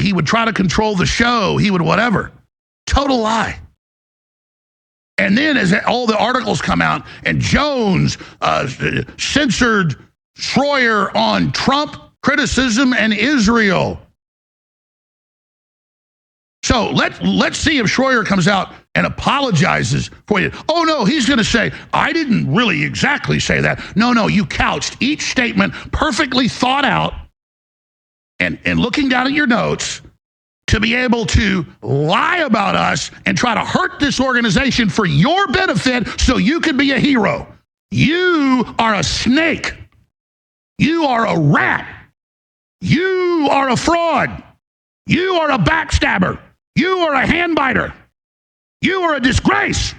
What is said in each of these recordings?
He would try to control the show. He would whatever. Total lie. And then as all the articles come out and Jones censored Shroyer on Trump criticism and Israel. So let's see if Shroyer comes out and apologizes for you. Oh, no, he's going to say, I didn't really exactly say that. No, you couched each statement perfectly thought out and looking down at your notes to be able to lie about us and try to hurt this organization for your benefit so you can be a hero. You are a snake. You are a rat. You are a fraud. You are a backstabber. You are a handbiter. You are a disgrace.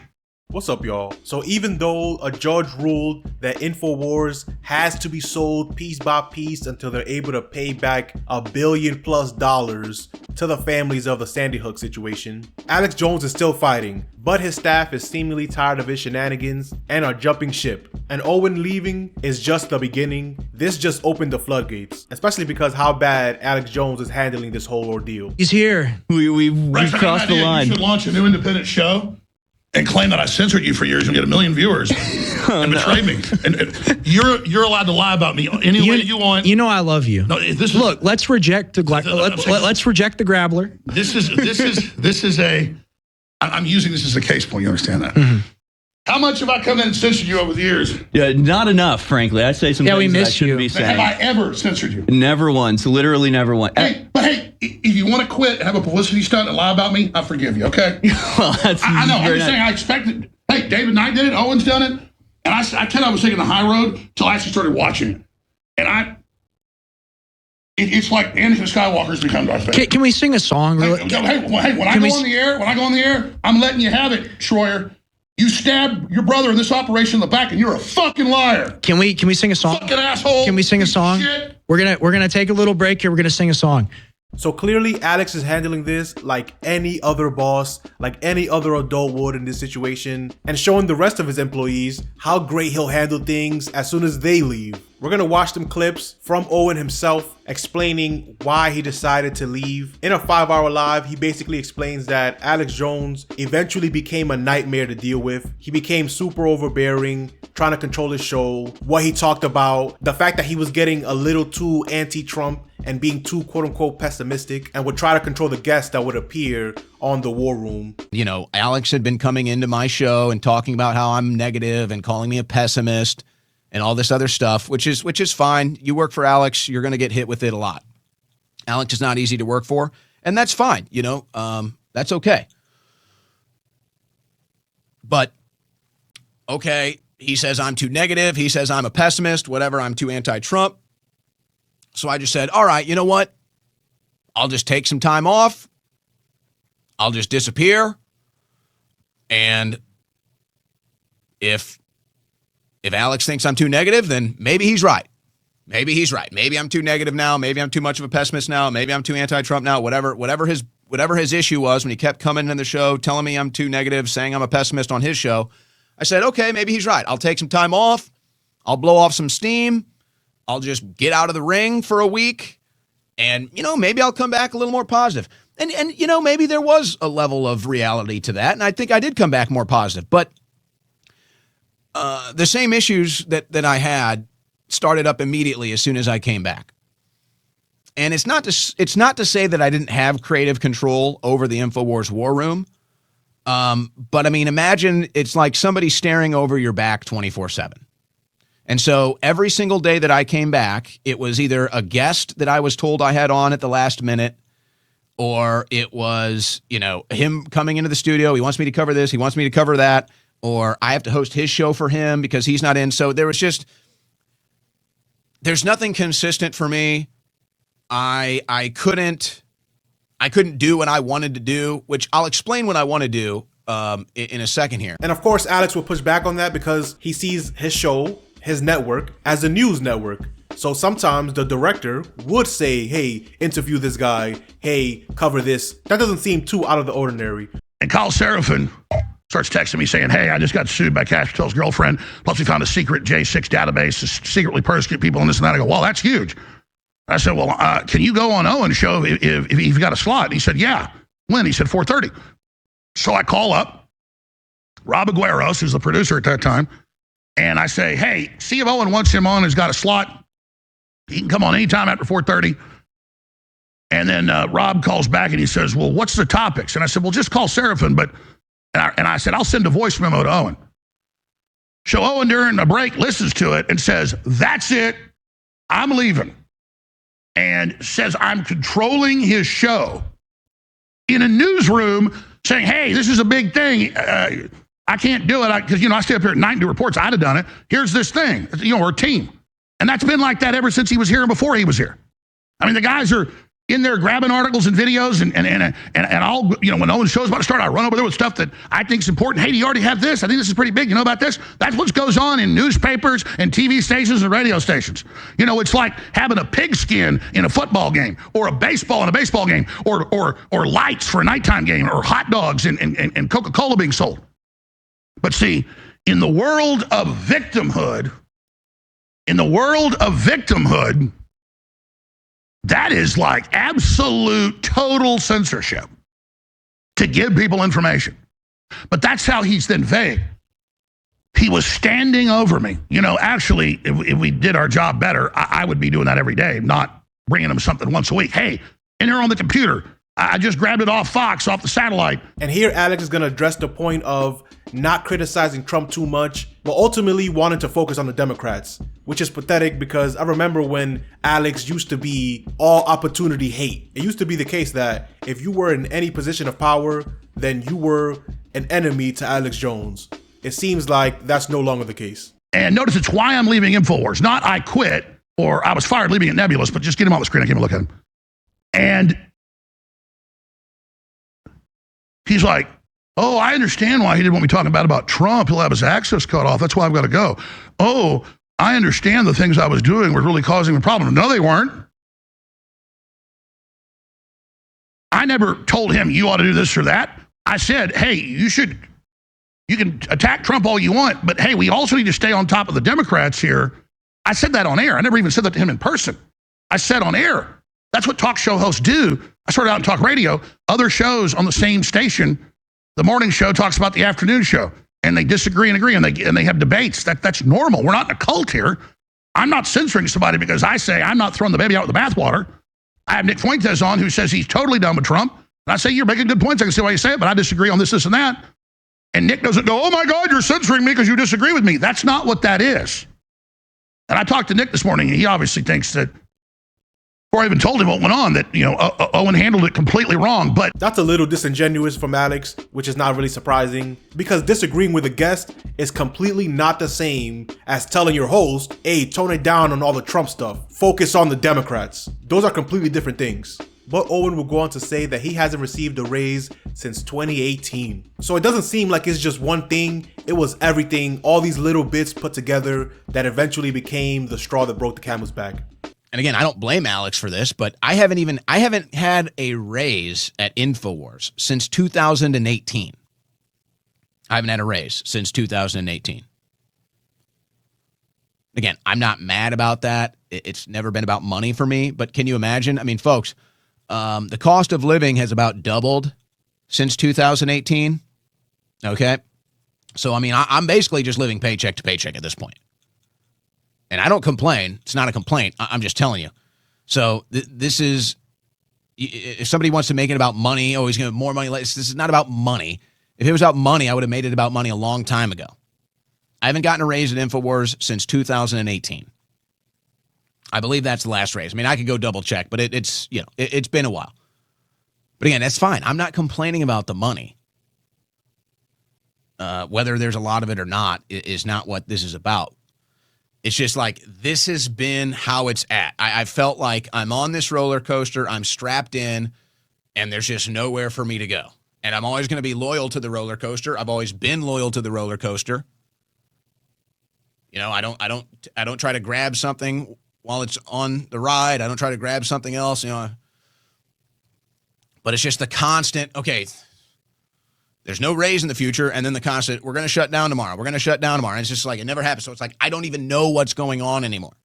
What's up, y'all? So even though a judge ruled that InfoWars has to be sold piece by piece until they're able to pay back $1 billion+ to the families of the Sandy Hook situation, Alex Jones is still fighting, but his staff is seemingly tired of his shenanigans and are jumping ship. And Owen leaving is just the beginning. This just opened the floodgates, especially because how bad Alex Jones is handling this whole ordeal. He's here. We've crossed the line. You should launch a new independent show and claim that I censored you for years and get 1 million viewers and betray me. And you're allowed to lie about me any way you want. You know I love you. No, look, let's reject the let's reject the Grabbler. This is a. I'm using this as a case point. You understand that? Mm-hmm. How much have I come in and censored you over the years? Yeah, not enough, frankly. I'd say some things that I shouldn't be saying. Have I ever censored you? Never once. Literally never once. Hey, if you want to quit and have a publicity stunt and lie about me, I forgive you, okay? Well, that's I know. I'm just saying I expected. Hey, David Knight did it. Owen's done it. And I tell you, I was taking the high road until I actually started watching it. And it's like Anakin Skywalker's become Darth Vader. Can we sing a song? Hey, when I go on the air, I'm letting you have it, Shroyer. You stabbed your brother in this operation in the back, and you're a fucking liar. Can we sing a song? Fucking asshole. Can we sing a song? Shit. We're gonna take a little break here. We're gonna sing a song. So clearly Alex is handling this like any other boss, like any other adult would in this situation, and showing the rest of his employees how great he'll handle things as soon as they leave. We're gonna watch some clips from Owen himself explaining why he decided to leave. In a 5-hour live, he basically explains that Alex Jones eventually became a nightmare to deal with. He became super overbearing, trying to control his show, what he talked about, the fact that he was getting a little too anti-Trump and being too quote-unquote pessimistic, and would try to control the guests that would appear on the War Room. You know, Alex had been coming into my show and talking about how I'm negative and calling me a pessimist and all this other stuff, which is fine. You work for Alex, you're going to get hit with it a lot. Alex is not easy to work for, and that's fine. You know, that's okay. But, okay, he says I'm too negative. He says I'm a pessimist, whatever. I'm too anti-Trump. So I just said, all right, you know what? I'll just take some time off. I'll just disappear. And if Alex thinks I'm too negative, then maybe he's right. Maybe he's right. Maybe I'm too negative now. Maybe I'm too much of a pessimist now. Maybe I'm too anti-Trump now. Whatever his issue was when he kept coming in the show, telling me I'm too negative, saying I'm a pessimist on his show, I said, okay, maybe he's right. I'll take some time off. I'll blow off some steam. I'll just get out of the ring for a week. And, you know, maybe I'll come back a little more positive. And you know, maybe there was a level of reality to that. And I think I did come back more positive. But the same issues that I had started up immediately as soon as I came back. And it's not to say that I didn't have creative control over the InfoWars War Room. But I mean, imagine it's like somebody staring over your back 24/7. And so every single day that I came back, it was either a guest that I was told I had on at the last minute, or it was, you know, him coming into the studio. He wants me to cover this. He wants me to cover that. Or I have to host his show for him because he's not in. So there's nothing consistent for me. I couldn't do what I wanted to do, which I'll explain what I want to do in a second here. And of course, Alex will push back on that because he sees his show, his network, as a news network. So sometimes the director would say, hey, interview this guy. Hey, cover this. That doesn't seem too out of the ordinary. And Kyle Seraphin starts texting me saying, hey, I just got sued by Cash Patel's girlfriend. Plus we found a secret J6 database to secretly persecute people and this and that. I go, well, that's huge. I said, well, can you go on Owen's show if you've got a slot? And he said, yeah. When? He said 4:30. So I call up Rob Agueros, who's the producer at that time, and I say, hey, see if Owen wants him on, has got a slot. He can come on anytime after 4:30. And then Rob calls back and he says, well, what's the topics? And I said, well, just call Seraphin. And I said, I'll send a voice memo to Owen. So Owen, during a break, listens to it and says, that's it. I'm leaving. And says, I'm controlling his show in a newsroom saying, hey, this is a big thing. I can't do it because, I stay up here at night and do reports. I'd have done it. Here's this thing, we're a team. And that's been like that ever since he was here and before he was here. I mean, the guys are in there grabbing articles and videos and I'll, when Owen's show's about to start, I run over there with stuff that I think is important. Hey, do you already have this? I think this is pretty big. You know about this? That's what goes on in newspapers and TV stations and radio stations. It's like having a pigskin in a football game or a baseball in a baseball game or lights for a nighttime game or hot dogs and Coca-Cola being sold. But see, in the world of victimhood, that is like absolute total censorship to give people information. But that's how he's then vague. He was standing over me. Actually, if we did our job better, I would be doing that every day, not bringing him something once a week. Hey, in here on the computer, I just grabbed it off Fox, off the satellite. And here Alex is going to address the point of not criticizing Trump too much, but ultimately wanting to focus on the Democrats, which is pathetic because I remember when Alex used to be all opportunity hate. It used to be the case that if you were in any position of power, then you were an enemy to Alex Jones. It seems like that's no longer the case. And notice it's why I'm leaving InfoWars. Not I quit or I was fired leaving at Nebulous, but just get him on the screen. I can't even look at him. And he's like, oh, I understand why he didn't want me talking about Trump. He'll have his access cut off. That's why I've got to go. Oh, I understand the things I was doing were really causing a problem. No, they weren't. I never told him you ought to do this or that. I said, hey, you can attack Trump all you want, but hey, we also need to stay on top of the Democrats here. I said that on air. I never even said that to him in person. I said on air. That's what talk show hosts do. I started out in talk radio. Other shows on the same station, the morning show talks about the afternoon show, and they disagree and agree, and they have debates. That's normal. We're not in a cult here. I'm not censoring somebody because I say I'm not throwing the baby out with the bathwater. I have Nick Fuentes on who says he's totally done with Trump. And I say, you're making good points. I can see why you say it, but I disagree on this, and that. And Nick doesn't go, oh my God, you're censoring me because you disagree with me. That's not what that is. And I talked to Nick this morning, and he obviously thinks that, before I even told him what went on, that Owen handled it completely wrong. But that's a little disingenuous from Alex, which is not really surprising, because disagreeing with a guest is completely not the same as telling your host, hey, tone it down on all the Trump stuff. Focus on the Democrats. Those are completely different things. But Owen will go on to say that he hasn't received a raise since 2018. So it doesn't seem like it's just one thing. It was everything, all these little bits put together that eventually became the straw that broke the camel's back. And again, I don't blame Alex for this, but I haven't had a raise at InfoWars since 2018. I haven't had a raise since 2018. Again, I'm not mad about that. It's never been about money for me, but can you imagine? I mean, folks, the cost of living has about doubled since 2018. Okay. So, I mean, I'm basically just living paycheck to paycheck at this point. And I don't complain. It's not a complaint. I'm just telling you. So this is, if somebody wants to make it about money, oh, he's going to have more money. This is not about money. If it was about money, I would have made it about money a long time ago. I haven't gotten a raise at InfoWars since 2018. I believe that's the last raise. I mean, I could go double check, but it's been a while. But again, that's fine. I'm not complaining about the money. Whether there's a lot of it or not is not what this is about. It's just like, this has been how it's at. I felt like I'm on this roller coaster, I'm strapped in, and there's just nowhere for me to go. And I'm always going to be loyal to the roller coaster. I've always been loyal to the roller coaster. You know, I don't try to grab something while it's on the ride. I don't try to grab something else, you know. But it's just the constant, okay, there's no raise in the future, and then the constant, we're going to shut down tomorrow. We're going to shut down tomorrow. And it's just like, it never happens. So it's like, I don't even know what's going on anymore.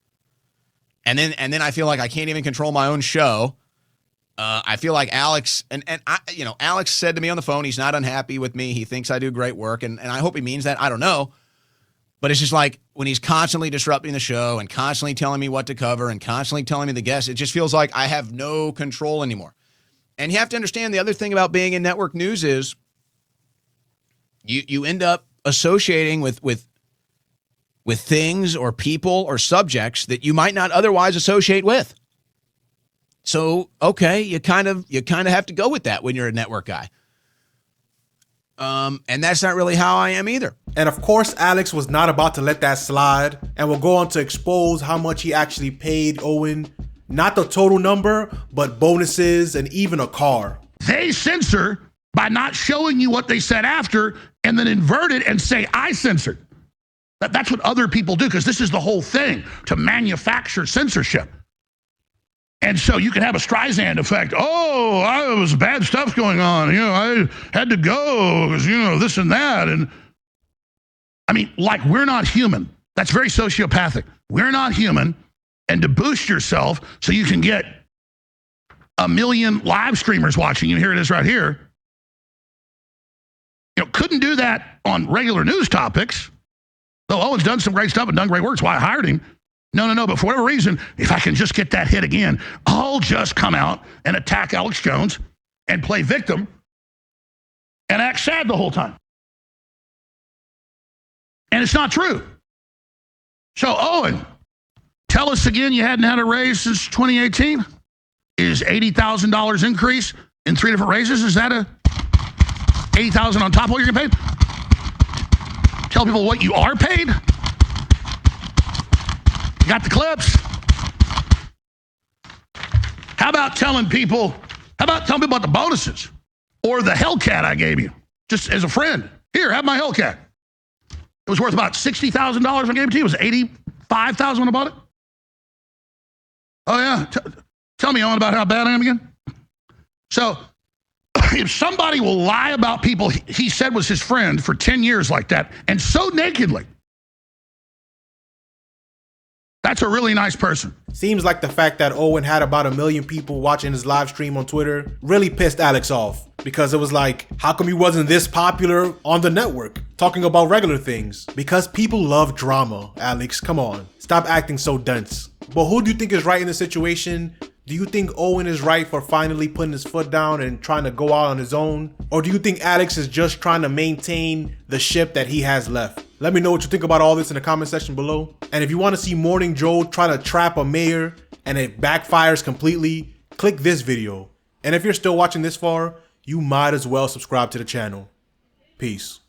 And then I feel like I can't even control my own show. I feel like Alex, and I, Alex said to me on the phone, he's not unhappy with me. He thinks I do great work, and I hope he means that. I don't know. But it's just like when he's constantly disrupting the show and constantly telling me what to cover and constantly telling me the guests, it just feels like I have no control anymore. And you have to understand the other thing about being in network news is you end up associating with things or people or subjects that you might not otherwise associate with. So, okay, you kind of have to go with that when you're a network guy. And that's not really how I am either. And of course, Alex was not about to let that slide and will go on to expose how much he actually paid Owen. Not the total number, but bonuses and even a car. They censor by not showing you what they said after and then invert it and say, I censored. That's what other people do, because this is the whole thing, to manufacture censorship. And so you can have a Streisand effect. Oh, I was bad stuff going on. I had to go because, this and that. And I mean, like, we're not human. That's very sociopathic. We're not human. And to boost yourself so you can get 1 million live streamers watching you, here it is right here. Couldn't do that on regular news topics. Though Owen's done some great stuff and done great work. That's why I hired him. No. But for whatever reason, if I can just get that hit again, I'll just come out and attack Alex Jones and play victim and act sad the whole time. And it's not true. So, Owen, tell us again, you hadn't had a raise since 2018? Is $80,000 increase in 3 different raises? Is that a $80,000 on top of what you're getting paid? Tell people what you are paid? You got the clips. How about telling people about the bonuses or the Hellcat I gave you just as a friend? Here, have my Hellcat. It was worth about $60,000 I gave it to you. It was $85,000 when I bought it. Oh, yeah. Tell me, Owen, about how bad I am again. So if somebody will lie about people he said was his friend for 10 years like that, and so nakedly, that's a really nice person. Seems like the fact that Owen had about 1 million people watching his live stream on Twitter really pissed Alex off, because it was like, how come he wasn't this popular on the network talking about regular things? Because people love drama, Alex. Come on. Stop acting so dense. But who do you think is right in the situation? Do you think Owen is right for finally putting his foot down and trying to go out on his own? Or do you think Alex is just trying to maintain the ship that he has left? Let me know what you think about all this in the comment section below. And if you want to see Morning Joe try to trap a mayor and it backfires completely, click this video. And if you're still watching this far, you might as well subscribe to the channel. Peace.